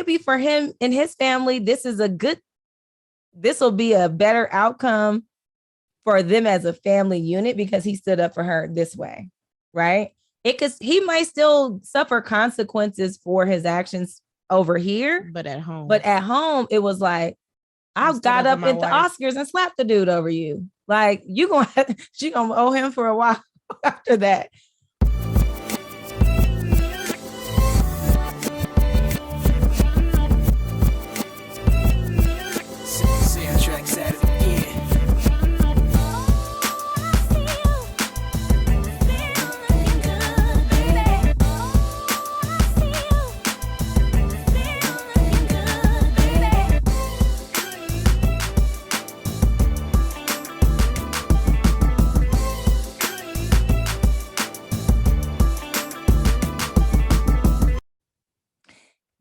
maybe for him and his family, this will be a better outcome for them as a family unit because he stood up for her this way, right? He might still suffer consequences for his actions over here, but at home, it was like, I got up at the Oscars and slapped the dude over you. Like, she gonna owe him for a while after that.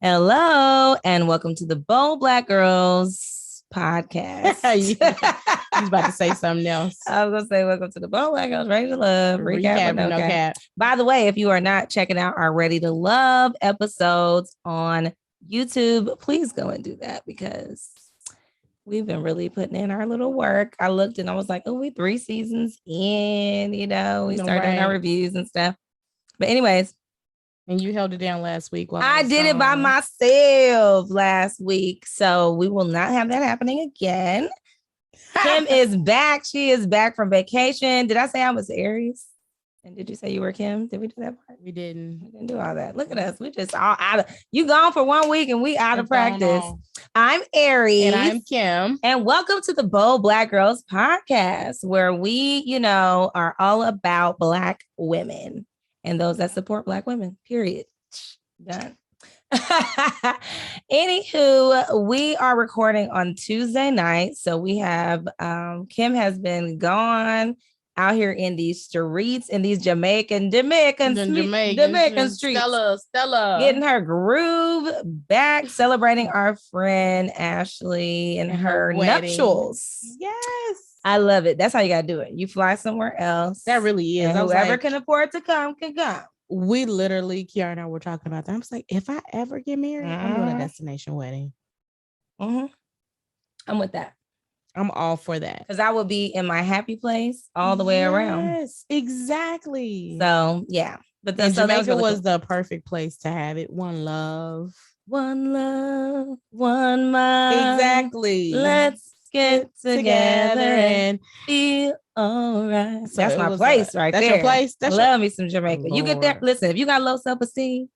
Hello, and welcome to the Bold Black Girls podcast. You was about to say something else. I was going to say, welcome to the Bold Black Girls Ready to Love. Recap with no cap. By the way, if you are not checking out our Ready to Love episodes on YouTube, please go and do that because we've been really putting in our little work. I looked and I was like, we 3 seasons in, we started doing our reviews and stuff. But anyways, and you held it down last week. I did it by myself last week. So we will not have that happening again. Kim is back. She is back from vacation. Did I say I was Aries? And did you say you were Kim? Did we do that part? We didn't. We didn't do all that. Look at us. We just all out of, you gone for 1 week and we out of practice. I'm Aries. And I'm Kim. And welcome to the Bold Black Girls podcast, where we, are all about Black women. And those that support Black women, period. Done. Anywho, we are recording on Tuesday night. So we have Kim has been gone out here in these streets, in these Jamaican streets. Stella. Getting her groove back, celebrating our friend Ashley and her nuptials. Yes. I love it. That's how you got to do it. You fly somewhere else. That really is. And whoever can afford to come can come. We literally, Kiara and I were talking about that. I was like, if I ever get married, I'm doing a destination wedding. Mm-hmm. I'm with that. I'm all for that. Because I will be in my happy place all the way around. Yes, exactly. So, yeah. But then Jamaica was the perfect place to have it. One love. One love. One mind. Exactly. Let's get together and feel all right. So that's my place right there. That's your place? Love me some Jamaica. Lord. You get there. Listen, if you got low self-esteem,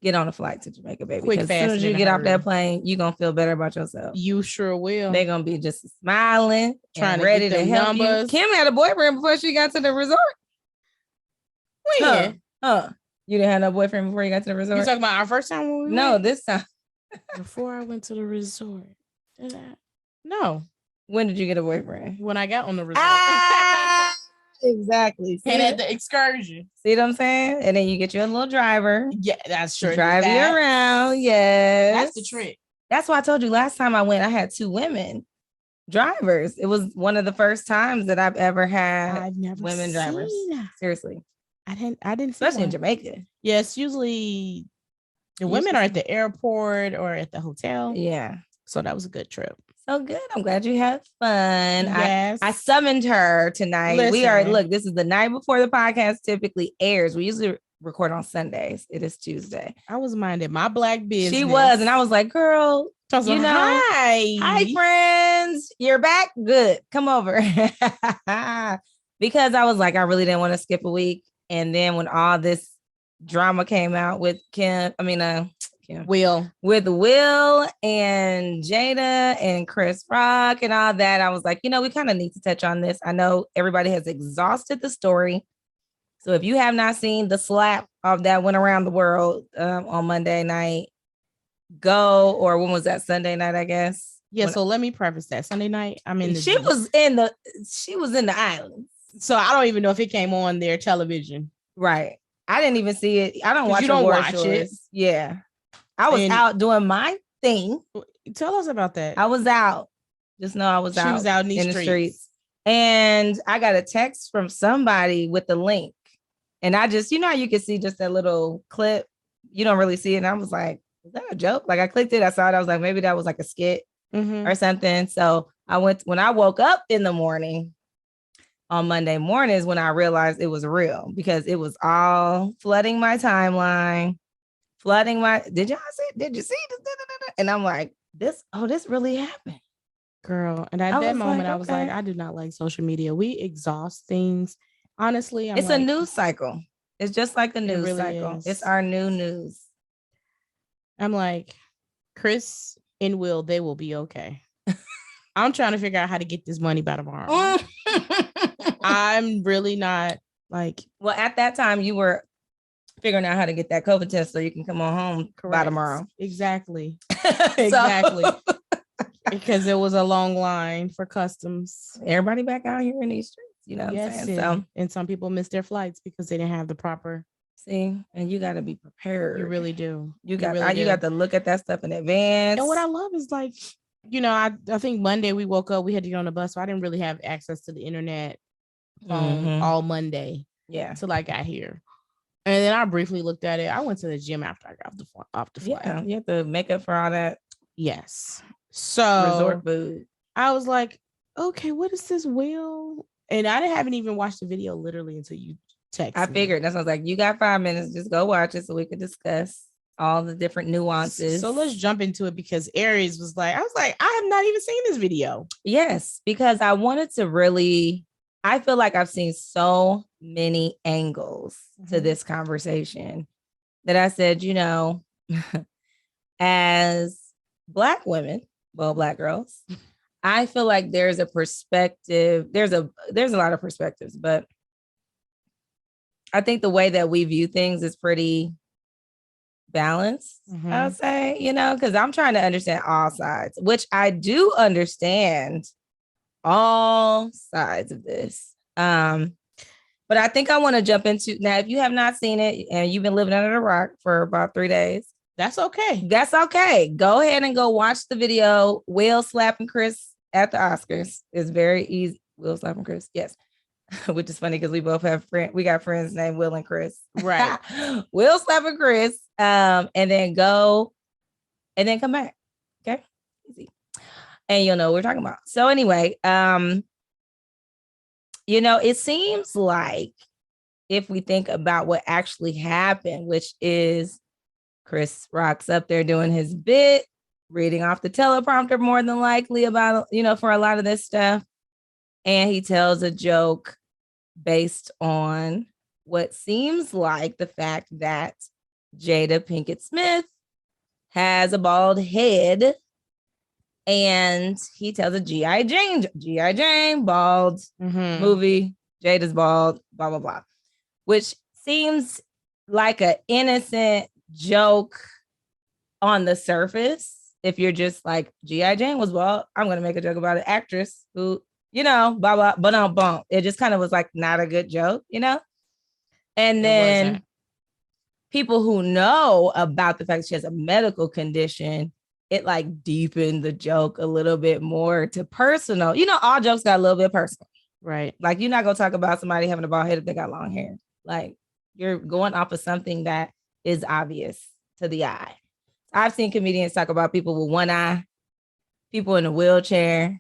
get on a flight to Jamaica, baby. Quick, as fast, soon as you get off that plane, you're going to feel better about yourself. You sure will. They're going to be just smiling, trying to ready get to help numbers. you. Kim had a boyfriend before she got to the resort. When? You didn't have no boyfriend before you got to the resort? You talking about our first time when we No, went? this time. Before I went to the resort. Did I? No. When did you get a boyfriend? When I got on the resort. Exactly. See? And at the excursion. See what I'm saying? And then you get you a little driver. Yeah, that's true. Drive you around. Yes. That's the trick. That's why I told you last time I went, I had 2 women drivers. It was one of the first times that I've ever had women drivers. Seriously. I didn't especially in Jamaica. Yes, usually the women are at the airport or at the hotel. Yeah. So that was a good trip. So good. I'm glad you had fun. Yes. I summoned her tonight. Listen. This is the night before the podcast typically airs. We usually record on Sundays. It is Tuesday. I was minding my Black business. She was. And I was like, girl, hi friends. You're back. Good. Come over. Because I was like, I really didn't want to skip a week. And then when all this drama came out with Will and Jada and Chris Rock and all that, I was like, we kind of need to touch on this. I know everybody has exhausted the story. So if you have not seen the slap of that went around the world on Monday night, go, or when was that? Sunday night, I guess. Yeah. So let me preface that. Sunday night, she was in the islands. So I don't even know if it came on their television. Right. I didn't even see it. I don't watch it. Yeah. I was out doing my thing. Tell us about that. I was out. Just know I was out. She was out in the streets. And I got a text from somebody with the link. And I just, how you can see just that little clip. You don't really see it. And I was like, is that a joke? Like I clicked it, I saw it, I was like, maybe that was like a skit or something. So when I woke up in the morning on Monday mornings when I realized it was real because it was all flooding my timeline, did y'all see? Did you see this? And I'm like, this really happened. Girl. And at that moment, I was like, I do not like social media. We exhaust things. Honestly, it's a news cycle. It's just like a news cycle. It's our new news. I'm like, Chris and Will, they will be okay. I'm trying to figure out how to get this money by tomorrow. I'm really not like. Well, at that time, you were figuring out how to get that COVID test so you can come on home by tomorrow. Exactly. Exactly. Because it was a long line for customs. Everybody back out here in these streets, you know what I'm saying? So, and some people missed their flights because they didn't have the proper. See, and you got to be prepared. You really do. You got to look at that stuff in advance. And what I love is like, you know, I think Monday we woke up, we had to get on the bus, so I didn't really have access to the internet phone all Monday. Yeah, until I got here. And then I briefly looked at it. I went to the gym after I got off the flight. Yeah, you have to make up for all that. Yes. So resort food. I was like, okay, what is this Will? And I haven't even watched the video literally until you text me. I figured that's what I was like, you got 5 minutes, just go watch it so we could discuss all the different nuances. So let's jump into it because Aries was like, I have not even seen this video. Yes, because I wanted to really, I feel like I've seen so many angles to this conversation that I said, you know, as Black women, well, Black girls, I feel like there's a perspective, there's a lot of perspectives, but I think the way that we view things is pretty balanced, I would say, you know, because I'm trying to understand all sides, which I do understand all sides of this. But I think I want to jump into now. If you have not seen it and you've been living under the rock for about 3 days, that's okay. That's okay. Go ahead and go watch the video. Will slapping Chris at the Oscars is very easy. Will slapping Chris, yes. Which is funny because we both have we got friends named Will and Chris. Right. Will slapping Chris. And then go and then come back. Okay. Easy. And you'll know what we're talking about. So anyway, you know, it seems like if we think about what actually happened, which is Chris Rock's up there doing his bit, reading off the teleprompter more than likely about, you know, for a lot of this stuff. And he tells a joke based on what seems like the fact that Jada Pinkett Smith has a bald head. And he tells a G.I. Jane, bald movie, Jada's bald, blah, blah, blah, which seems like an innocent joke on the surface. If you're just like, G.I. Jane was bald, I'm going to make a joke about an actress who, you know, blah, blah, but it just kind of was like not a good joke, you know? And then people who know about the fact that she has a medical condition, it like deepened the joke a little bit more to personal. You know, all jokes got a little bit personal. Right. Like you're not going to talk about somebody having a bald head if they got long hair. Like you're going off of something that is obvious to the eye. I've seen comedians talk about people with one eye, people in a wheelchair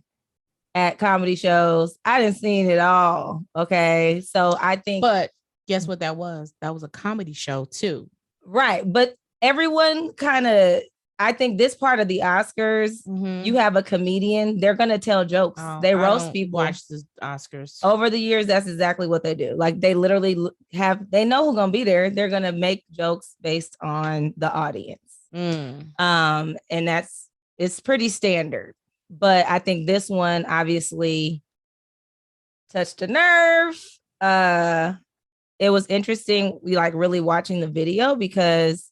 at comedy shows. I didn't see it all. Okay. So I think. But guess what that was? That was a comedy show too. Right. But everyone kind of, I think this part of the Oscars, you have a comedian, they're going to tell jokes. They roast people. Watch the Oscars. Over the years, that's exactly what they do. Like they literally they know who's going to be there. They're going to make jokes based on the audience. And it's pretty standard. But I think this one obviously touched a nerve. It was interesting. We like really watching the video because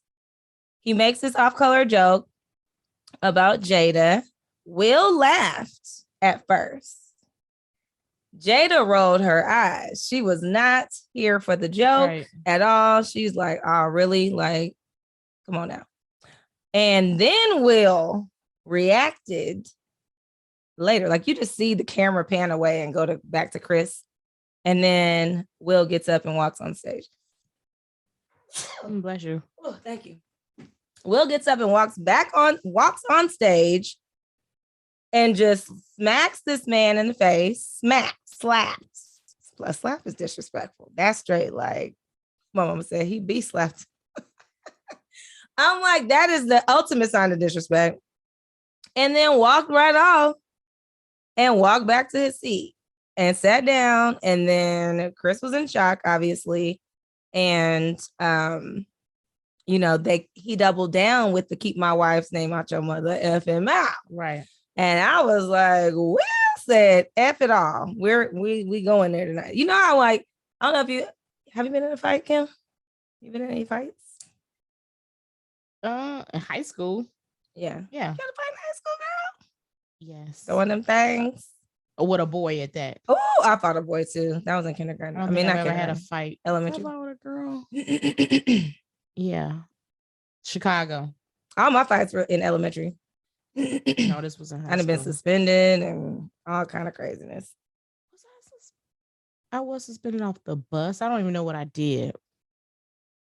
he makes this off-color joke about Jada. Will laughed at first. Jada rolled her eyes. She was not here for the joke at all. She's like, oh, really? Like, come on now. And then Will reacted later. Like you just see the camera pan away and go back to Chris. And then Will gets up and walks on stage. Bless you. Oh, thank you. Will gets up and walks on stage and just smacks this man in the face. Slaps. A slap is disrespectful. That's straight like my mama said, he be slapped. I'm like, that is the ultimate sign of disrespect. And then walked right off and walked back to his seat and sat down. And then Chris was in shock, obviously. And you know, he doubled down with the keep my wife's name out your mother effing mouth. Right. And I was like, well said, F it all. We going there tonight. You know how like, I don't know if you have you been in a fight, Kim? You been in any fights? In high school. Yeah. Yeah. You got a fight in high school, girl? Yes. So one of them things. With a boy at that. Oh, I fought a boy too. That was in kindergarten. I mean, I've never had a fight. Elementary. I fought with a girl. Yeah. Chicago. All my fights were in elementary. No, this was in high school. I'd have been suspended and all kind of craziness. I was suspended off the bus. I don't even know what I did.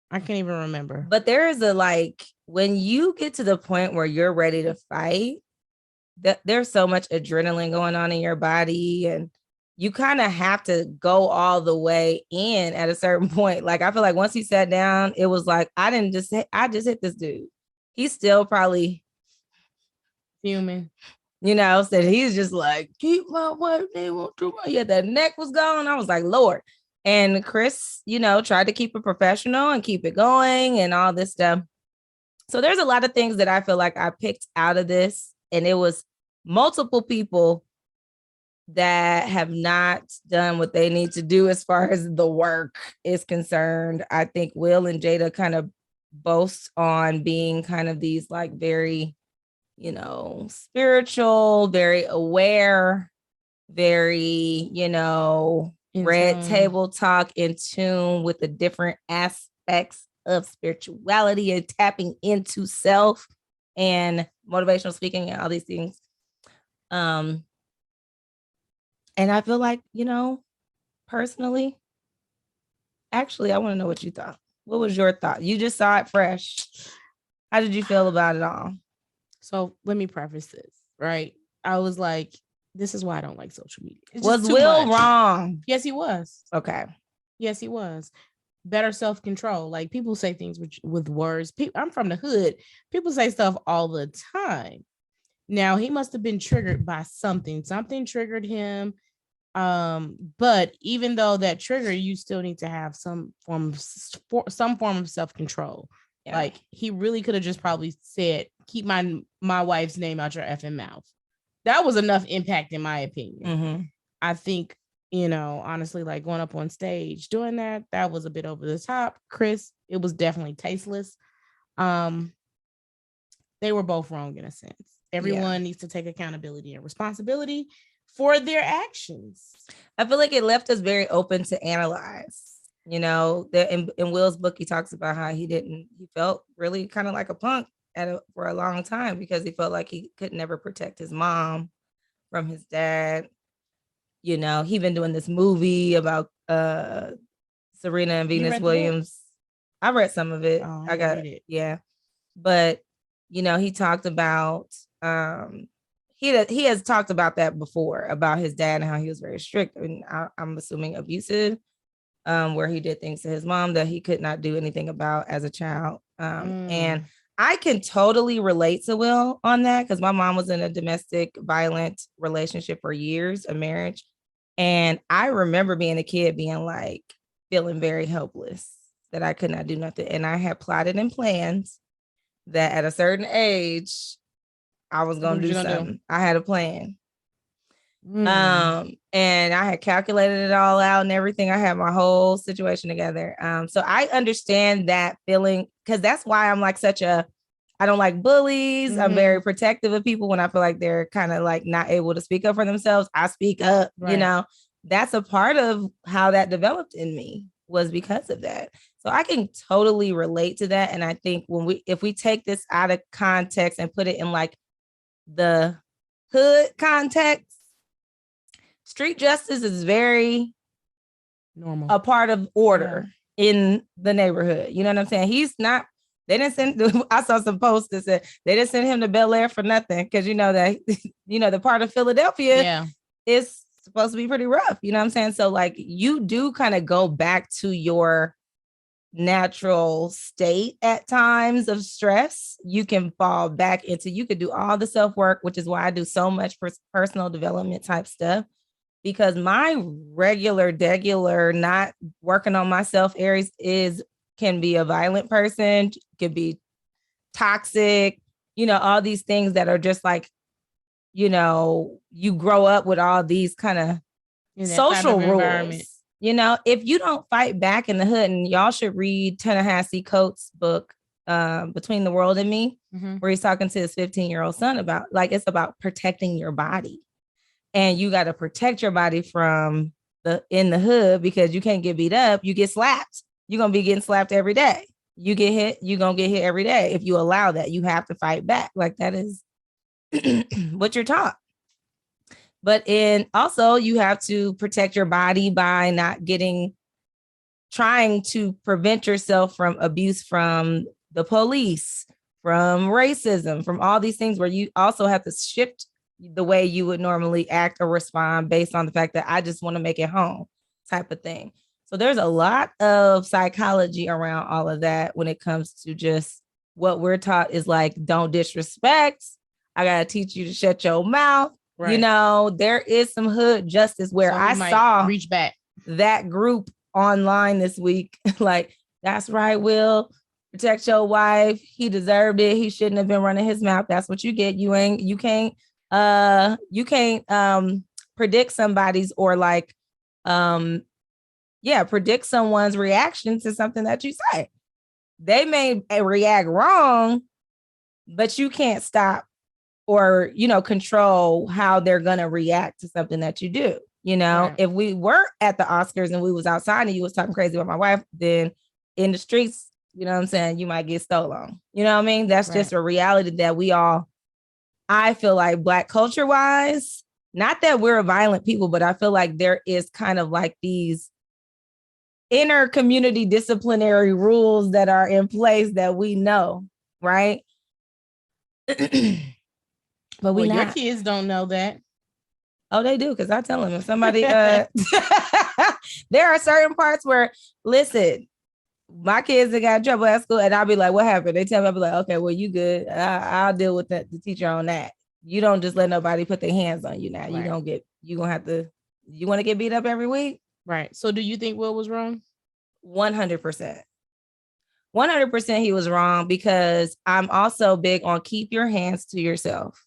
I can't even remember. But there is a like, when you get to the point where you're ready to fight, that there's so much adrenaline going on in your body, and you kind of have to go all the way in at a certain point. Like I feel like once he sat down, it was like I just hit this dude. He's still probably fuming, you know. So he's just like, keep my wife name on through my. Yeah, that neck was gone. I was like, Lord. And Chris, you know, tried to keep it professional and keep it going and all this stuff. So there's a lot of things that I feel like I picked out of this. And it was multiple people that have not done what they need to do as far as the work is concerned. I think Will and Jada kind of boast on being kind of these like very, you know, spiritual, very aware, very, you know, red table talk, in tune with the different aspects of spirituality and tapping into self and motivational speaking and all these things. And I feel like, you know, personally, actually, I want to know what you thought. What was your thought? You just saw it fresh. How did you feel about it all? So let me preface this, right? I was like, this is why I don't like social media. Was Will wrong? Yes, he was. Okay. Yes, he was. Better self-control. Like people say things with words. I'm from the hood. People say stuff all the time. Now he must have been triggered by something. Something triggered him. But even though that trigger, you still need to have some form of self-control. Yeah. Like he really could have just probably said, keep my wife's name out your effing mouth. That was enough impact, in my opinion. Mm-hmm. I think, you know, honestly, like going up on stage, doing that was a bit over the top. Chris, it was definitely tasteless. They were both wrong in a sense. Everyone needs to take accountability and responsibility for their actions. I feel like it left us very open to analyze. You know, in Will's book, he talks about how he felt really kind of like a punk for a long time because he felt like he could never protect his mom from his dad. You know, he been doing this movie about Serena and Venus Williams. I read some of it. Oh, I got it. Yeah. But, you know, he talked about he has talked about that before, about his dad and how he was very strict and I'm assuming abusive, where he did things to his mom that he could not do anything about as a child. And I can totally relate to Will on that because my mom was in a domestic violent relationship for years, a marriage. And I remember being a kid being like, feeling very helpless, that I could not do nothing. And I had plotted and planned that at a certain age, I was going to do something. I had a plan. And I had calculated it all out and everything. I had my whole situation together. So I understand that feeling because that's why I'm like I don't like bullies. Mm-hmm. I'm very protective of people when I feel like they're kind of like not able to speak up for themselves. I speak up, you know, that's a part of how that developed in me was because of that. So I can totally relate to that. And I think if we take this out of context and put it in like the hood context, street justice is very normal, a part of order in the neighborhood. You know what I'm saying? He's not They didn't send. I saw some posts that said they didn't send him to Bel Air for nothing because that the part of Philadelphia is supposed to be pretty rough. You know what I'm saying? So like you do kind of go back to your natural state at times of stress. You can fall back into. You could do all the self work, which is why I do so much personal development type stuff. Because my regular, not working on myself Aries can be a violent person, can be toxic, all these things that are just like, you grow up with all these kind of social rules. If you don't fight back in the hood, and y'all should read Ta-Nehisi Coates' book, Between the World and Me, where he's talking to his 15-year-old son about, like, it's about protecting your body. And you got to protect your body from in the hood because you can't get beat up. You get slapped. You're going to be getting slapped every day. You get hit. You're going to get hit every day. If you allow that, you have to fight back. Like that is what you're taught. But also you have to protect your body by trying to prevent yourself from abuse from the police, from racism, from all these things where you also have to shift the way you would normally act or respond based on the fact that I just want to make it home type of thing. So there's a lot of psychology around all of that when it comes to just what we're taught is like, don't disrespect. I got to teach you to shut your mouth. Right. There is some hood justice where I saw reach back that group online this week. Like, that's right, Will. Protect your wife. He deserved it. He shouldn't have been running his mouth. That's what you get. You can't predict somebody's or like predict someone's reaction to something that you say. They may react wrong, but you can't stop or control how they're gonna react to something that you do. Right. If we were at the Oscars and we was outside and you was talking crazy about my wife, then in the streets, you know what I'm saying, you might get stolen. You know what I mean? That's just a reality that we all, I feel like Black culture wise, not that we're a violent people, but I feel like there is kind of like these inner community disciplinary rules that are in place that we know, right? But your kids don't know that. Oh, they do, because I tell them if somebody there are certain parts where, listen, my kids that got in trouble at school, and I'll be like, what happened? They tell me, I'll be like, okay, well, you good. I'll deal with the teacher on that. You don't just let nobody put their hands on you now. Right. You want to get beat up every week? Right. So do you think Will was wrong? 100%. 100% he was wrong, because I'm also big on keep your hands to yourself.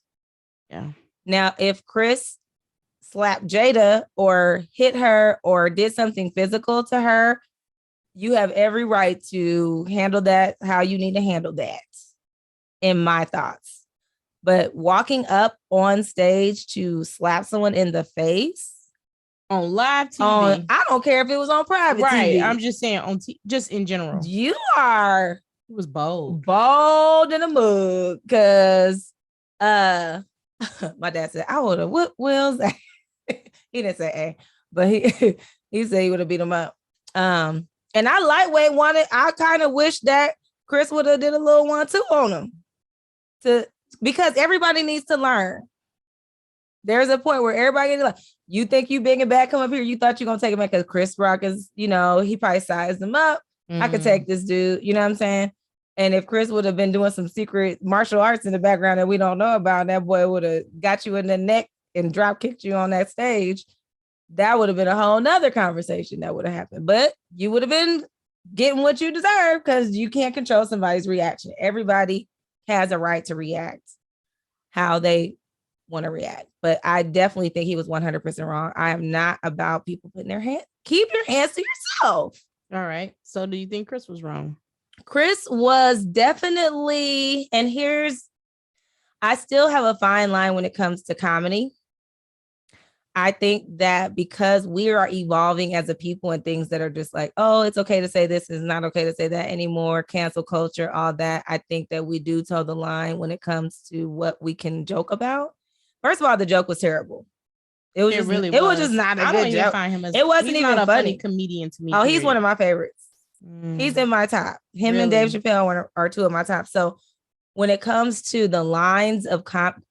Yeah. Now, if Chris slapped Jada or hit her or did something physical to her, you have every right to handle that how you need to handle that, in my thoughts. But walking up on stage to slap someone in the face on live TV, I don't care if it was on private TV. I'm just saying just in general. You are. It was bold in a mug, because my dad said I would have whooped Will's. He didn't say A, but he said he would have beat him up. And I lightweight I kind of wish that Chris would have did a little 1-2 on him, because everybody needs to learn. There's a point where everybody gets like, you think you big and bad, come up here. You thought you're going to take him back because Chris Rock is, he probably sized him up. Mm-hmm. I could take this dude, you know what I'm saying? And if Chris would have been doing some secret martial arts in the background that we don't know about, that boy would have got you in the neck and drop kicked you on that stage. That would have been a whole nother conversation that would have happened. But you would have been getting what you deserve, because you can't control somebody's reaction. Everybody has a right to react how they want to react. But I definitely think he was 100% wrong. I am not about people putting their hands. Keep your hands to yourself. All right. So do you think Chris was wrong? Chris was definitely, and I still have a fine line when it comes to comedy. I think that because we are evolving as a people and things that are just like, oh, it's okay to say this, it's not okay to say that anymore, cancel culture, all that. I think that we do toe the line when it comes to what we can joke about. First of all, the joke was terrible. It was just not a good joke. Find him it wasn't even not a funny comedian to me. Oh, he's one of my favorites. He's in my top. Him and Dave Chappelle are two of my top. So when it comes to the lines of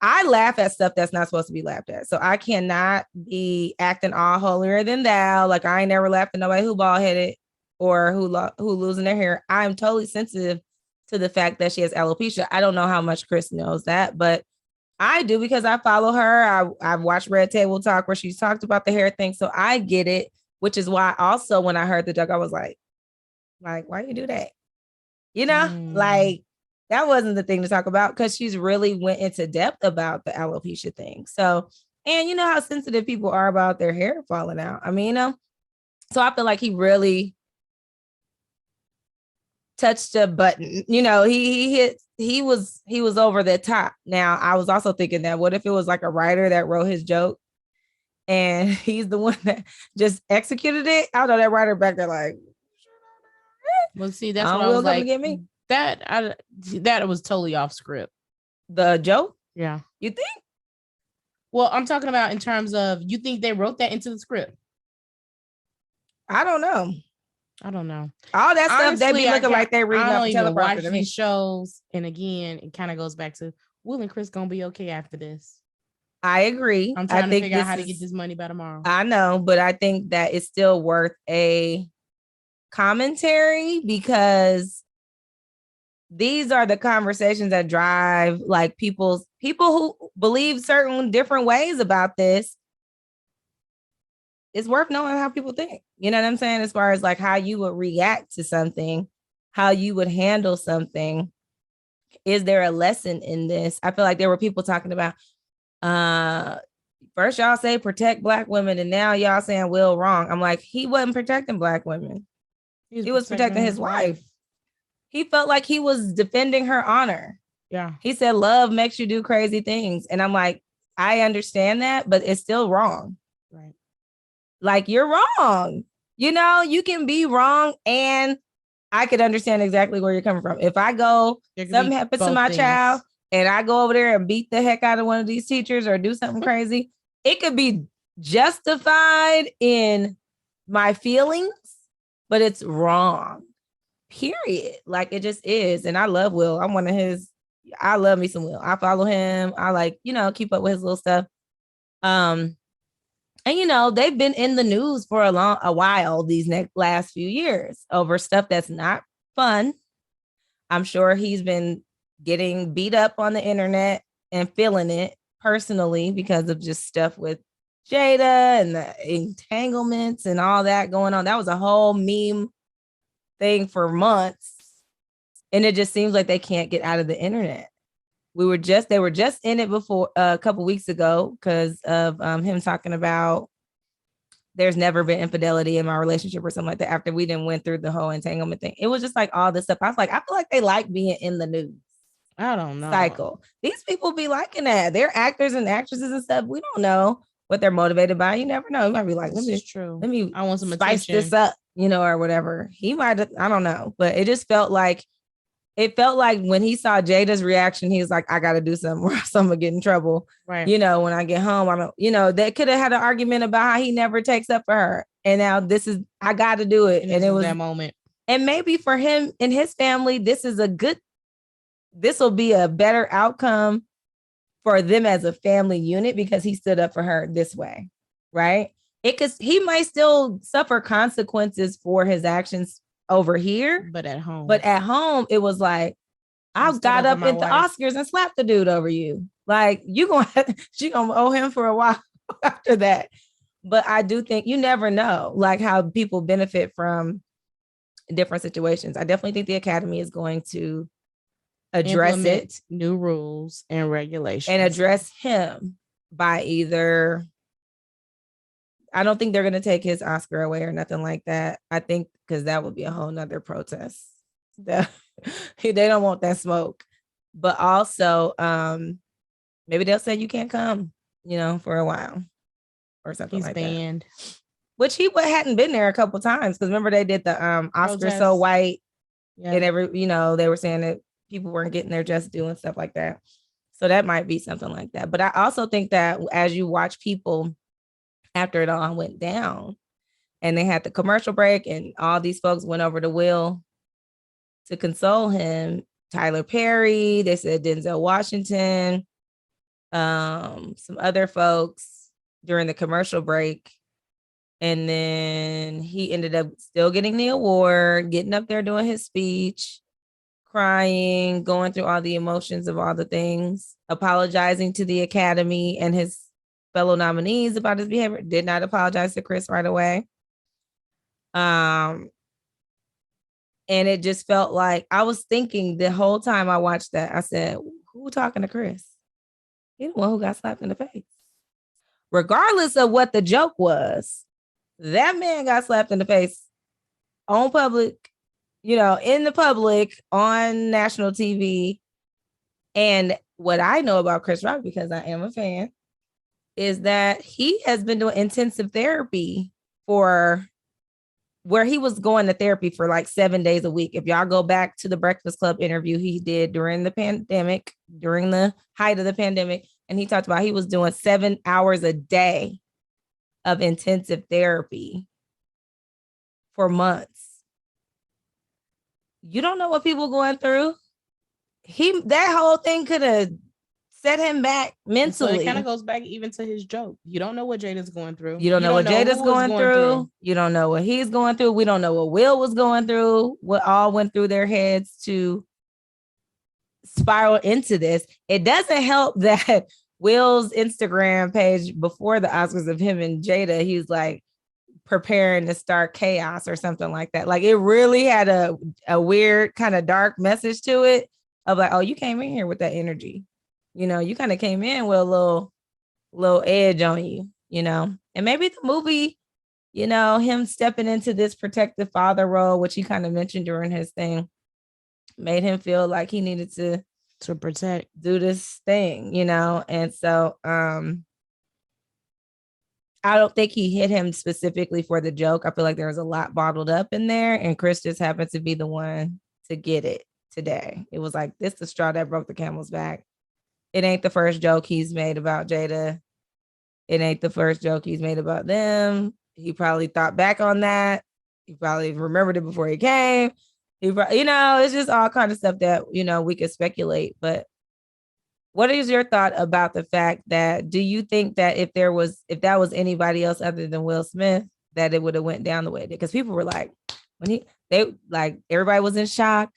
I laugh at stuff that's not supposed to be laughed at. So I cannot be acting all holier than thou. Like I ain't never laughed at nobody who bald headed or who losing their hair. I'm totally sensitive to the fact that she has alopecia. I don't know how much Chris knows that, but I do because I follow her. I've watched Red Table Talk where she's talked about the hair thing. So I get it, which is why also when I heard the joke, I was like, why you do that? You know, like that wasn't the thing to talk about because she's really went into depth about the alopecia thing. So, and you know how sensitive people are about their hair falling out. I mean, you know, so I feel like he really touched a button. You know, he was over the top. Now, I was also thinking that what if it was like a writer that wrote his joke and he's the one that just executed it? I know that writer back there like, well, see, that's what I was like. Get me. That was totally off script. The joke? Yeah. You think? Well, I'm talking about in terms of you think they wrote that into the script? I don't know. All that stuff, honestly, they be looking like they reading up teleprompter. Watch these shows, and again, it kind of goes back to Will and Chris gonna be okay after this. I agree. I'm trying to figure out how to get this money by tomorrow. I know, but I think that it's still worth a commentary because these are the conversations that drive like people who believe certain different ways about this. It's worth knowing how people think. You know what I'm saying? As far as like how you would react to something, how you would handle something. Is there a lesson in this? I feel like there were people talking about first y'all say protect Black women and now y'all saying Will wrong. I'm like, he wasn't protecting Black women. He was protecting his wife. He felt like he was defending her honor. Yeah. He said love makes you do crazy things. And I'm like, I understand that, but it's still wrong. Right. Like you're wrong. You know, you can be wrong and I could understand exactly where you're coming from. If I go, something happens to my child and I go over there and beat the heck out of one of these teachers or do something crazy, it could be justified in my feelings, but it's wrong. Period. Like it just is. And I love Will. I'm one of his. I love me some Will. I follow him. I like, you know, keep up with his little stuff. And you know, they've been in the news for a while these last few years over stuff that's not fun. I'm sure he's been getting beat up on the internet and feeling it personally because of just stuff with Jada and the entanglements and all that going on. That was a whole meme thing for months. And it just seems like they can't get out of the internet. They were just in it before a couple weeks ago because of him talking about there's never been infidelity in my relationship or something like that after we didn't went through the whole entanglement thing. It was just like all this stuff. I was like, I feel like they like being in the news. I don't know. Cycle. These people be liking that. They're actors and actresses and stuff. We don't know what they're motivated by. You never know. You might be like, let me I want some spice attention. this up, you know, or whatever. He might have, I don't know. But it just felt like when he saw Jada's reaction, he was like, I got to do something or else I'm going to get in trouble. Right. You know, when I get home, they could have had an argument about how he never takes up for her. And now I got to do it. And it was that moment. And maybe for him and his family, this will be a better outcome for them as a family unit because he stood up for her this way. Right. He might still suffer consequences for his actions over here, but at home, it was like, I got up at the Oscars and slapped the dude over you. Like she gonna owe him for a while after that. But I do think you never know, like how people benefit from different situations. I definitely think the Academy is going to address new rules and regulations and address him by either. I don't think they're going to take his Oscar away or nothing like that. I think because that would be a whole nother protest. They don't want that smoke. But also, maybe they'll say you can't come, you know, for a while or something. He's like banned. Which he hadn't been there a couple times because remember they did the Oscar protest. So white, and they were saying that people weren't getting their just due and stuff like that. So that might be something like that. But I also think that as you watch people after it all went down, And they had the commercial break, and all these folks went over to Will to console him. Tyler Perry, they said Denzel Washington, some other folks during the commercial break. And then he ended up still getting the award, getting up there doing his speech, crying, going through all the emotions of all the things, apologizing to the Academy and his fellow nominees about his behavior. Did not apologize to Chris right away. And it just felt like I was thinking the whole time I watched that, I said, who talking to Chris? He's the one who got slapped in the face. Regardless of what the joke was, that man got slapped in the face on public, in the public on national TV. And what I know about Chris Rock, because I am a fan, is that he has been doing intensive therapy where he was going to therapy for like 7 days a week. If y'all go back to the Breakfast Club interview he did during the pandemic, during the height of the pandemic, and he talked about he was doing 7 hours a day of intensive therapy for months. You don't know what people going through. That whole thing could have set him back mentally. So it kind of goes back even to his joke. You don't know what Jada's going through. You don't know what Jada's going through. You don't know what he's going through. We don't know what Will was going through, what all went through their heads to spiral into this. It doesn't help that Will's Instagram page before the Oscars of him and Jada, he's like preparing to start chaos or something like that. Like it really had a weird kind of dark message to it of like, oh, you came in here with that energy. You kind of came in with a little edge on you, and maybe the movie, him stepping into this protective father role, which he kind of mentioned during his thing, made him feel like he needed to protect, do this thing, and so I don't think he hit him specifically for the joke. I feel like there was a lot bottled up in there, and Chris just happened to be the one to get it today. It was like, this the straw that broke the camel's back. It ain't the first joke he's made about Jada. It ain't the first joke he's made about them. He probably thought back on that. He probably remembered it before he came. It's just all kind of stuff that, we could speculate. But what is your thought about the fact that, do you think that if that was anybody else other than Will Smith, that it would have went down the way it did? Because people were like, everybody was in shock.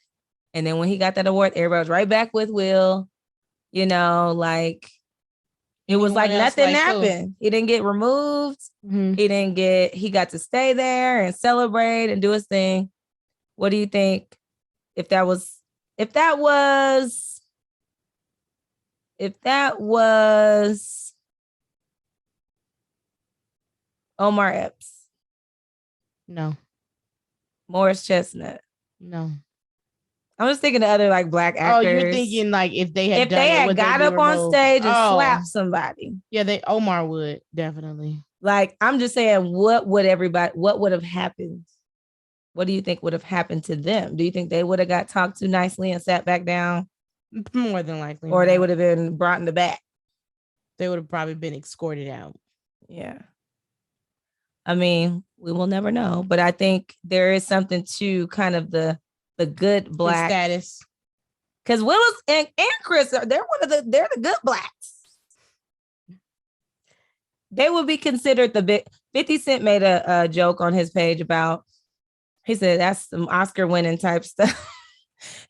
And then when he got that award, everybody was right back with Will. It was like nothing happened. He didn't get removed. Mm-hmm. He got to stay there and celebrate and do his thing. What do you think if that was Omar Epps? No. Morris Chestnut? No. I'm just thinking of other like black actors. Oh, you're thinking like if they had got up on stage and slapped somebody. Yeah, Omar would definitely. Like, I'm just saying, what would have happened? What do you think would have happened to them? Do you think they would have got talked to nicely and sat back down? More than likely. Or they would have been brought in the back? They would have probably been escorted out. Yeah. I mean, we will never know, but I think there is something to kind of the good black his status, because Willis and Chris they're the good blacks. They would be considered the big. 50 Cent made a joke on his page about, he said that's some Oscar winning type stuff.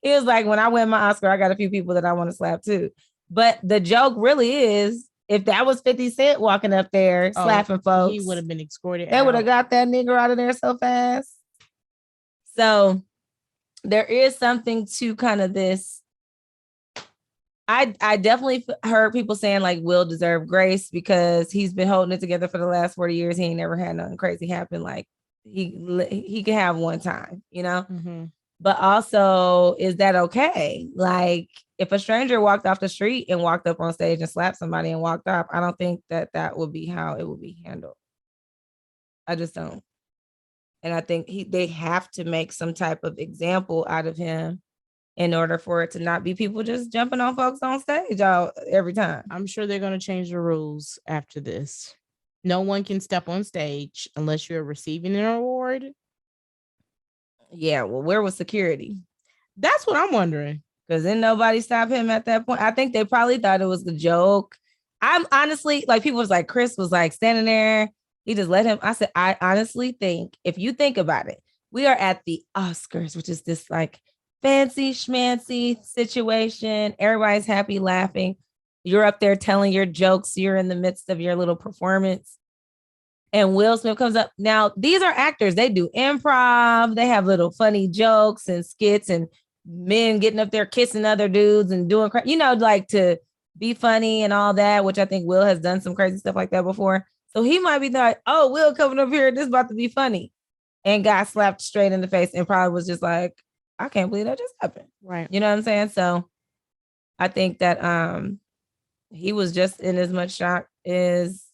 He was like, when I win my Oscar, I got a few people that I want to slap too. But the joke really is, if that was 50 Cent walking up there slapping folks, he would have been escorted. They would have got that nigger out of there so fast. So there is something to kind of this. I definitely heard people saying like Will deserve grace because he's been holding it together for the last 40 years. He ain't never had nothing crazy happen. Like he can have one time, Mm-hmm. But also, is that okay? Like if a stranger walked off the street and walked up on stage and slapped somebody and walked off, I don't think that would be how it would be handled. I just don't. And I think they have to make some type of example out of him in order for it to not be people just jumping on folks on stage every time. I'm sure they're going to change the rules after this. No one can step on stage unless you're receiving an award. Yeah, well, where was security? That's what I'm wondering. Because then nobody stopped him at that point. I think they probably thought it was a joke. I'm honestly, like, people was like, Chris was like standing there. He just let him. I said, I honestly think, if you think about it, we are at the Oscars, which is this like fancy schmancy situation. Everybody's happy, laughing. You're up there telling your jokes. You're in the midst of your little performance. And Will Smith comes up. Now, these are actors. They do improv. They have little funny jokes and skits and men getting up there kissing other dudes and doing, like to be funny and all that, which I think Will has done some crazy stuff like that before. So he might be like, oh, Will coming up here. This is about to be funny. And got slapped straight in the face and probably was just like, I can't believe that just happened. Right. You know what I'm saying? So I think that he was just in as much shock as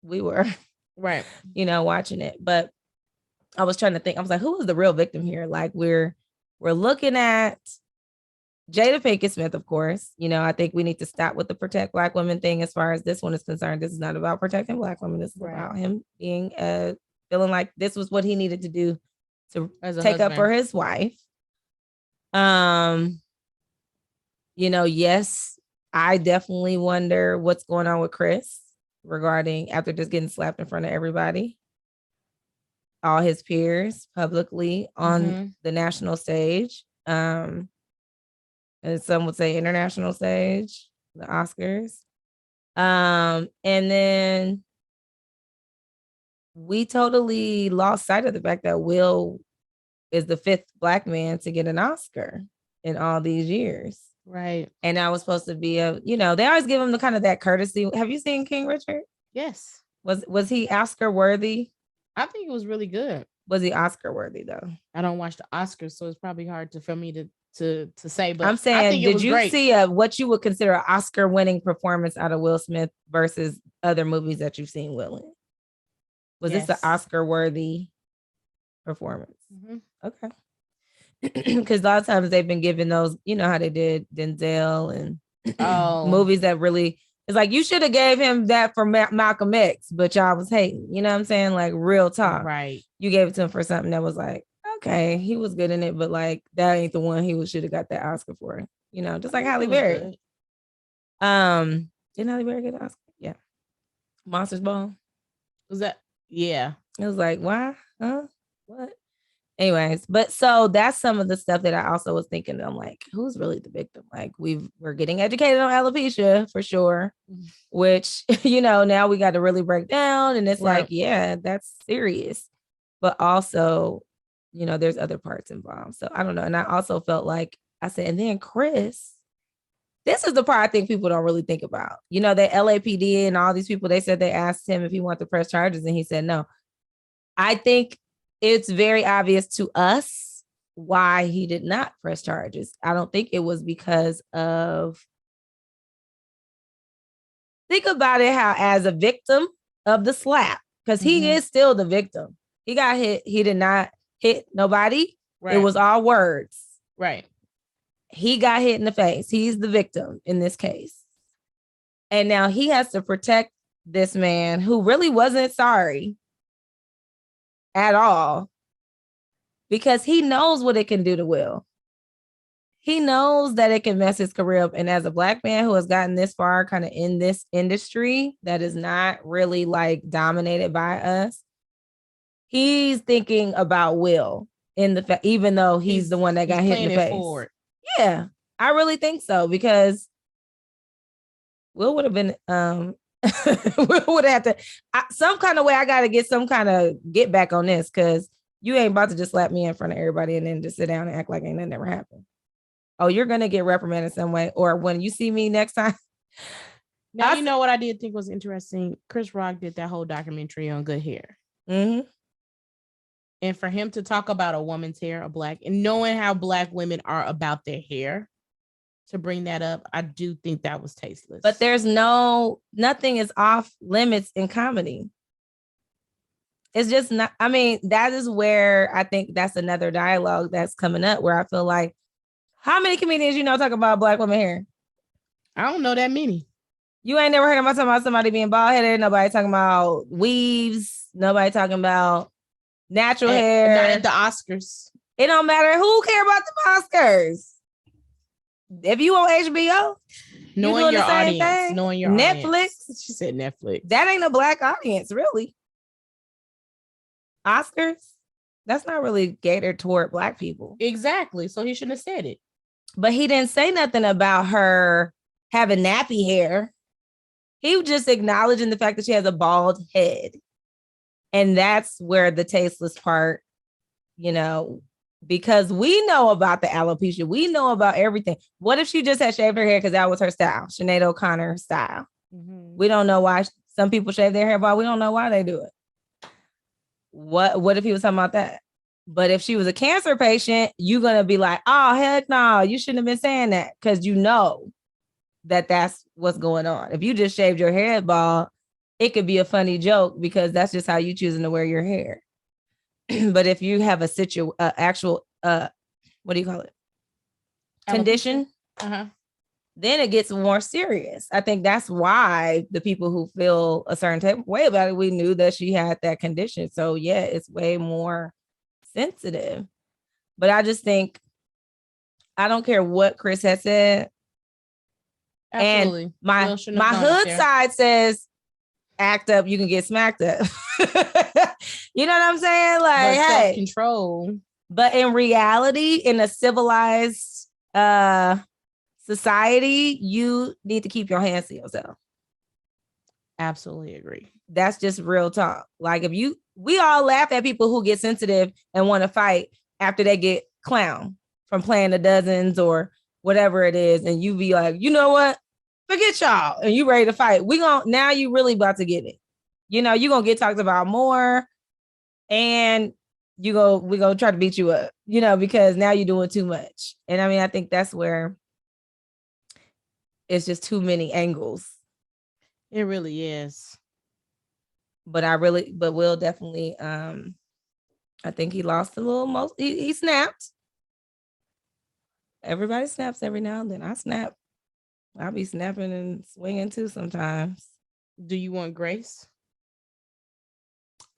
we were, right, watching it. But I was trying to think, I was like, who was the real victim here? Like, we're looking at Jada Pinkett Smith, of course. I think we need to stop with the protect Black women thing. As far as this one is concerned, this is not about protecting Black women. This is about him being feeling like this was what he needed to do to take up for his wife. Yes, I definitely wonder what's going on with Chris regarding after just getting slapped in front of everybody, all his peers publicly on the national stage, and some would say international stage, the Oscars. And then we totally lost sight of the fact that Will is the 5th Black man to get an Oscar in all these years. Right. And that was supposed to be they always give him the kind of that courtesy. Have you seen King Richard? Yes. Was he Oscar worthy? I think it was really good. Was he Oscar worthy though? I don't watch the Oscars, so it's probably hard for me to say. But I'm saying, did you see what you would consider an Oscar winning performance out of Will Smith versus other movies that you've seen Will in? Was this an Oscar worthy performance? Okay. Because a lot of times they've been given those, how they did Denzel and movies that really, it's like, you should have gave him that for Malcolm X, but y'all was hating. You know what I'm saying? Like, real talk. Right. You gave it to him for something that was like, okay, he was good in it, but like, that ain't the one he should have got that Oscar for. Just like Halle Berry. Didn't Halle Berry get an Oscar? Yeah. Monsters Ball. Was that? Yeah. It was like, why? Huh? What? Anyways, but so that's some of the stuff that I also was thinking. I'm like, who's really the victim? Like, we're getting educated on alopecia for sure, which, now we got to really break down. And it's like, yeah, that's serious. But also, there's other parts involved. So I don't know. And I also felt like I said, and then Chris, this is the part I think people don't really think about. The LAPD and all these people, they said they asked him if he wanted to press charges and he said no. I think it's very obvious to us why he did not press charges. I don't think it was because of, think about it, how as a victim of the slap, because he is still the victim. He got hit. He did not hit nobody. Right. It was all words. Right. He got hit in the face. He's the victim in this case. And now he has to protect this man who really wasn't sorry at all, because he knows what it can do to Will. He knows that it can mess his career up. And as a Black man who has gotten this far kind of in this industry that is not really like dominated by us, he's thinking about Will in the fact, even though he's the one that got hit in the face. Forward. Yeah, I really think so, because Will would have been would have to some kind of way. I got to get some kind of get back on this, because you ain't about to just slap me in front of everybody and then just sit down and act like ain't nothing ever happened. Oh, you're gonna get reprimanded some way, or when you see me next time. Now, you know what I did think was interesting? Chris Rock did that whole documentary on good hair. And for him to talk about a woman's hair, and knowing how Black women are about their hair, to bring that up, I do think that was tasteless. But there's nothing is off limits in comedy. It's just not, I mean, that is where I think that's another dialogue that's coming up, where I feel like, how many comedians talk about Black women hair? I don't know that many. You ain't never heard about talking about somebody being bald headed. Nobody talking about weaves. Nobody talking about natural hair. Not at the Oscars. It don't matter who care about the Oscars. If you on HBO, knowing you doing your the same audience, thing. knowing your Netflix. Audience. She said Netflix. That ain't a black audience, really. Oscars, that's not really catered toward black people. Exactly. So he shouldn't have said it. But he didn't say nothing about her having nappy hair. He was just acknowledging the fact that she has a bald head. And that's where the tasteless part, you know, because we know about the alopecia. We know about everything. What if she just had shaved her hair because that was her style, Sinead O'Connor style? Mm-hmm. We don't know why some people shave their hair, but we don't know why they do it. What if he was talking about that? But if she was a cancer patient, you're going to be like, oh, heck no, you shouldn't have been saying that, because you know that that's what's going on. If you just shaved your head bald, it could be a funny joke because that's just how you choosing to wear your hair. But if you have a actual, what do you call it? Condition, then it gets more serious. I think that's why the people who feel a certain type of way about it, we knew that she had that condition. So yeah, it's way more sensitive. But I just think, I don't care what Chris has said. Absolutely. And my hood side says, act up, you can get smacked up. You know what I'm saying? Like, hey, self-control. But in reality, in a civilized society, you need to keep your hands to yourself. Absolutely agree. That's just real talk. Like, we all laugh at people who get sensitive and want to fight after they get clowned from playing the dozens or whatever it is. And you be like, you know what? Forget y'all. And you ready to fight. Now you really about to get it. You know, you're going to get talked about more. And we're going to try to beat you up, you know, because now you're doing too much. And I mean, I think that's where it's just too many angles. It really is. But Will definitely, I think he lost a little, he snapped. Everybody snaps every now and then. I snap. I'll be snapping and swinging too sometimes. Do you want grace?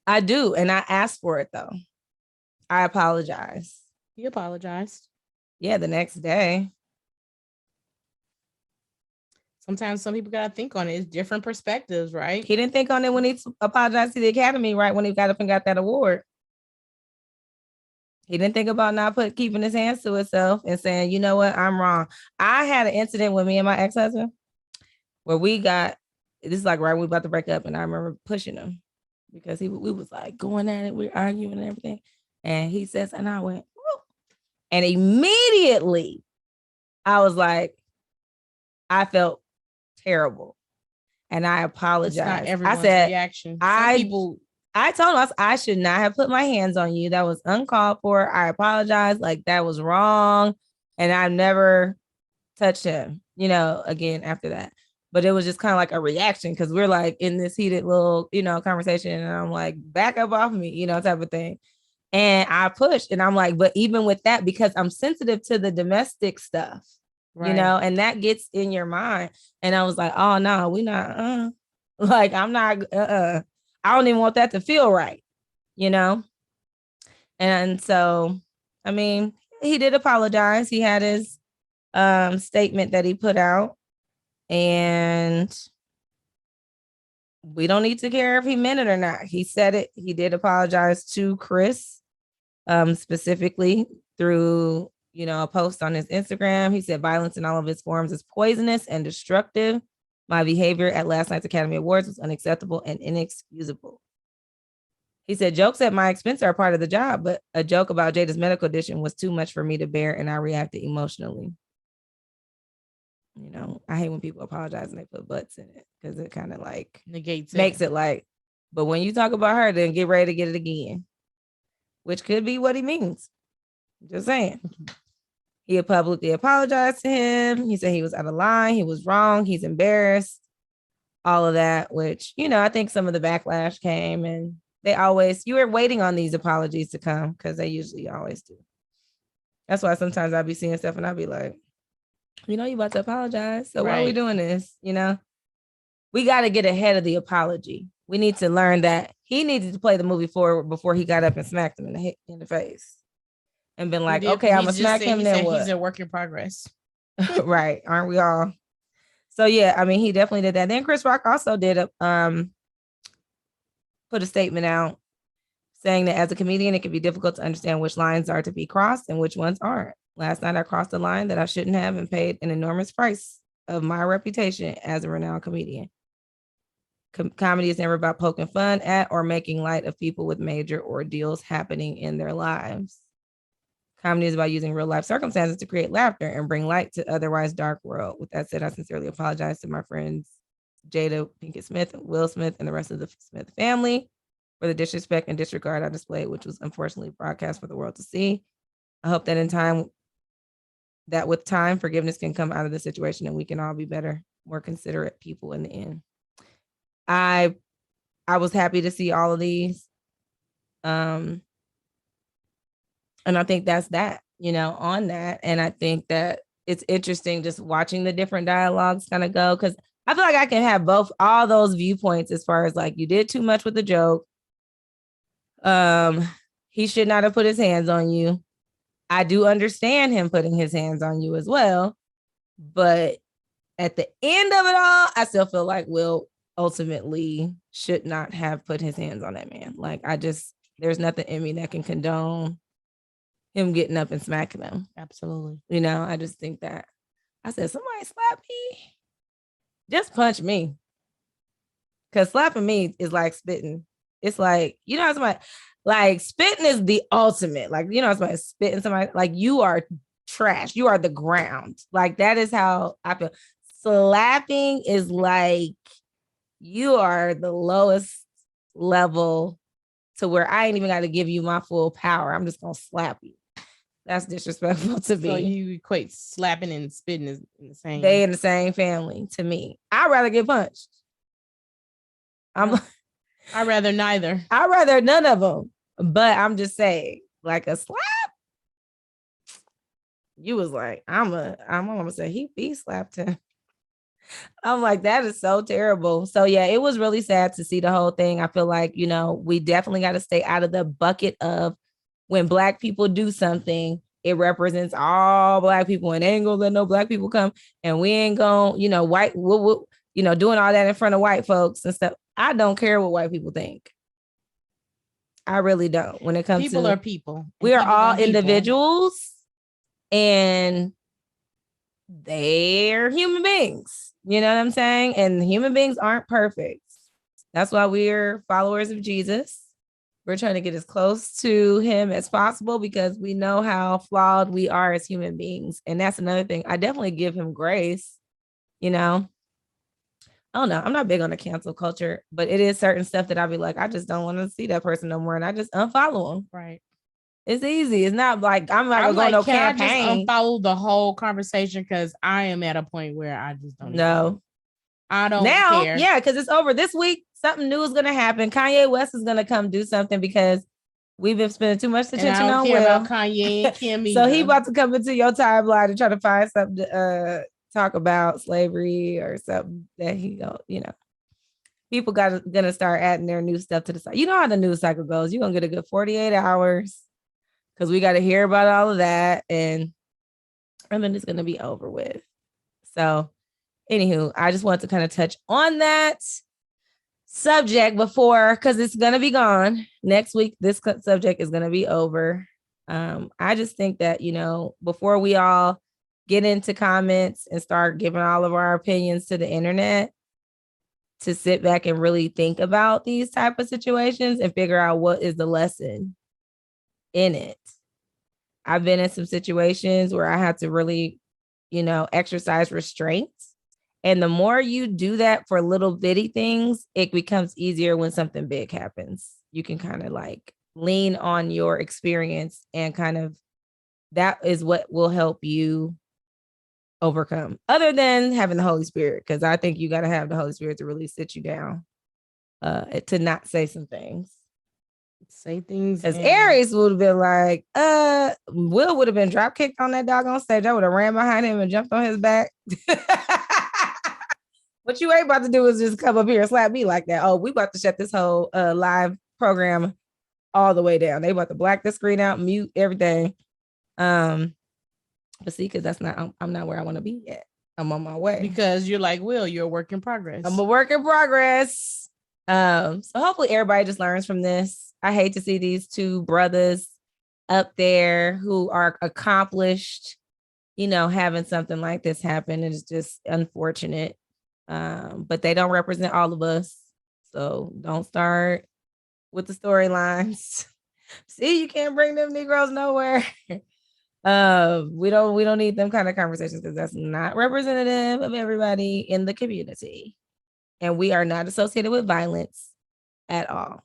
I do. And I asked for it though. I apologize. He apologized. Yeah, the next day. Sometimes some people got to think on it. It's different perspectives, right? He didn't think on it when he apologized to the Academy, right? When he got up and got that award. He didn't think about keeping his hands to himself and saying, you know what, I'm wrong. I had an incident with me and my ex-husband where this is like right when we about to break up, and I remember pushing him because we was like going at it, we were arguing and everything. And he says, and I went, whoa. And immediately I was like, I felt terrible. And I apologized. It's not everyone's reaction. I told us I should not have put my hands on you. That was uncalled for. I apologize. Like, that was wrong. And I never touched him, you know, again after that. But it was just kind of like a reaction because we're like in this heated little, you know, conversation. And I'm like, back up off me, you know, type of thing. And I pushed and I'm like, but even with that, because I'm sensitive to the domestic stuff, right, you know, and that gets in your mind. And I was like, oh, no, we not, like, I'm not, I don't even want that to feel right, you know? And so, I mean, he did apologize. He had his statement that he put out, and we don't need to care if he meant it or not. He said it. He did apologize to Chris, specifically through, you know, a post on his Instagram. He said violence in all of its forms is poisonous and destructive. My behavior at last night's Academy Awards was unacceptable and inexcusable. He said, jokes at my expense are part of the job, but a joke about Jada's medical condition was too much for me to bear, and I reacted emotionally. You know, I hate when people apologize and they put butts in it because it kind of like makes it like, but when you talk about her, then get ready to get it again, which could be what he means. Just saying. He publicly apologized to him. He said he was out of line. He was wrong. He's embarrassed. All of that, which, you know, I think some of the backlash came, and you were waiting on these apologies to come because they usually always do. That's why sometimes I'll be seeing stuff and I'll be like, you know, you about to apologize. So why are we doing this? You know? we got to get ahead of the apology. We need to learn that he needed to play the movie forward before he got up and smacked him in the face and been like, okay, I'm going to smack him. Then what? He's a work in progress. Right. Aren't we all? So, yeah, I mean, he definitely did that. Then Chris Rock also did put a statement out saying that as a comedian, it can be difficult to understand which lines are to be crossed and which ones aren't. Last night, I crossed a line that I shouldn't have and paid an enormous price of my reputation as a renowned comedian. Comedy is never about poking fun at or making light of people with major ordeals happening in their lives. Comedy is about using real life circumstances to create laughter and bring light to otherwise dark world. With that said, I sincerely apologize to my friends Jada Pinkett Smith, Will Smith, and the rest of the Smith family for the disrespect and disregard I displayed, which was unfortunately broadcast for the world to see. I hope that with time, forgiveness can come out of the situation and we can all be better, more considerate people in the end. I was happy to see all of these. And I think that's that, on that. And I think that it's interesting just watching the different dialogues kind of go, because I feel like I can have all those viewpoints as far as like, you did too much with the joke. He should not have put his hands on you. I do understand him putting his hands on you as well. But at the end of it all, I still feel like Will ultimately should not have put his hands on that man. Like, there's nothing in me that can condone him getting up and smacking him. Absolutely. I just think that I said, somebody slap me. Just punch me. Because slapping me is like spitting. It's like, somebody like spitting is the ultimate. Like, somebody spitting somebody, like you are trash. You are the ground. Like, that is how I feel. Slapping is like you are the lowest level to where I ain't even got to give you my full power. I'm just going to slap you. That's disrespectful to me. So you equate slapping and spitting in the same. They in the same family to me. I'd rather get punched. I'd rather neither. I'd rather none of them. But I'm just saying, like a slap. You was like, I'm gonna say he slapped him. I'm like, that is so terrible. So yeah, it was really sad to see the whole thing. I feel like, we definitely got to stay out of the bucket of when Black people do something, it represents all Black people, and they ain't gonna let no Black people come, and we ain't gonna, white, doing all that in front of white folks and stuff. I don't care what white people think. I really don't. When it comes to people are people. We are all individuals, and they're human beings. You know what I'm saying? And human beings aren't perfect. That's why we're followers of Jesus. We're trying to get as close to him as possible because we know how flawed we are as human beings. And that's another thing. I definitely give him grace. I don't know. I'm not big on the cancel culture, but it is certain stuff that I'll be like, I just don't want to see that person no more. And I just unfollow them. Right. It's easy. It's not like I'm not going to no campaign. I just unfollow the whole conversation because I am at a point where I just don't know. I don't care. Yeah, because it's over. This week, something new is going to happen. Kanye West is going to come do something because we've been spending too much attention on Will. I don't care about Kanye and Kim So he about to come into your timeline and try to find something to talk about slavery or something that he go, people gonna start adding their new stuff to the side. You know how the news cycle goes. You're gonna get a good 48 hours because we got to hear about all of that, and then it's gonna be over with. So anywho, I just want to kind of touch on that subject because it's gonna be gone next week. This subject is gonna be over. I just think that before we all get into comments and start giving all of our opinions to the internet, to sit back and really think about these type of situations and figure out what is the lesson in it. I've been in some situations where I had to really, exercise restraints. And the more you do that for little bitty things, it becomes easier when something big happens. You can kind of like lean on your experience and kind of that is what will help you overcome, other than having the Holy Spirit, because I think you got to have the Holy Spirit to really sit you down to not say some things. Say things. As Aries would have been like, Will would have been drop kicked on that doggone stage. I would have ran behind him and jumped on his back. What you ain't about to do is just come up here and slap me like that. Oh, we about to shut this whole live program all the way down. They about to black the screen out, mute everything. But see, because I'm not where I want to be yet. I'm on my way. Because you're like, Will, you're a work in progress. I'm a work in progress. So hopefully everybody just learns from this. I hate to see these two brothers up there who are accomplished, having something like this happen. It's just unfortunate. But they don't represent all of us. So don't start with the storylines. See, you can't bring them Negroes nowhere. We don't need them kind of conversations because that's not representative of everybody in the community. And we are not associated with violence at all.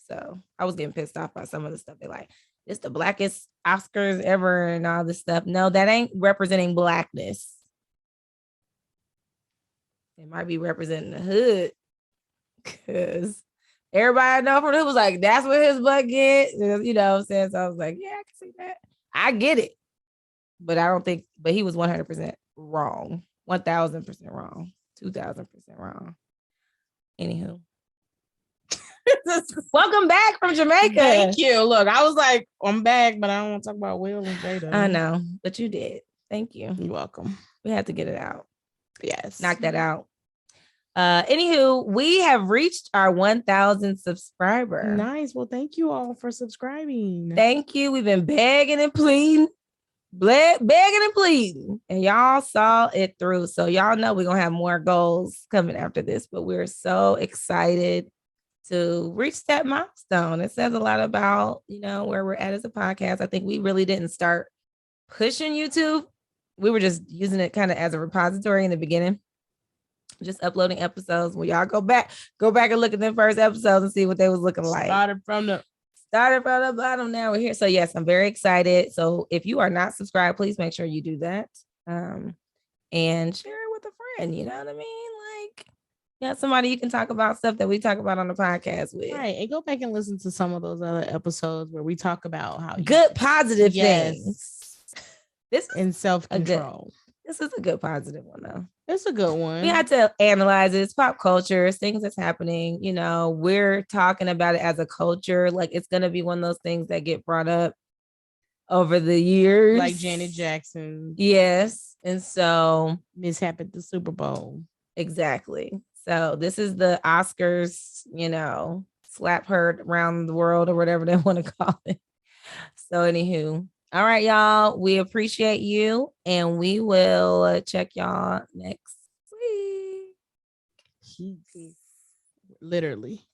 So I was getting pissed off by some of the stuff. They're like, it's the blackest Oscars ever and all this stuff. No, that ain't representing blackness. It might be representing the hood. Because everybody I know from the hood was like, that's what his butt get. You know what I'm saying? So I was like, yeah, I can see that. I get it. But he was 100% wrong. 1,000% wrong. 2,000% wrong. Anywho. Welcome back from Jamaica. Thank you. Look, I was like, I'm back, but I don't want to talk about Will and Jada. I know, but you did. Thank you. You're welcome. We had to get it out. Yes. Knock that out. Anywho, we have reached our 1,000 subscriber. Nice. Well, thank you all for subscribing. Thank you. We've been begging and pleading. And y'all saw it through. So y'all know we're going to have more goals coming after this, but we're so excited to reach that milestone. It says a lot about, where we're at as a podcast. I think we really didn't start pushing YouTube. We were just using it kind of as a repository in the beginning, just uploading episodes. When y'all go back and look at them first episodes and see what they was looking like. Started from the bottom. Now we're here. So yes, I'm very excited. So if you are not subscribed, please make sure you do that. And share it with a friend. You know what I mean? Like, somebody you can talk about stuff that we talk about on the podcast with. Right. And go back and listen to some of those other episodes where we talk about how good positive things. This is in self-control. This is a good positive one though. It's a good one. We had to analyze it. It's pop culture, it's things that's happening. We're talking about it as a culture. Like it's gonna be one of those things that get brought up over the years. Like Janet Jackson. Yes. And so mishap at the Super Bowl. Exactly. So this is the Oscars, slap heard around the world or whatever they want to call it. So anywho, all right, y'all. We appreciate you and we will check y'all next week. Literally.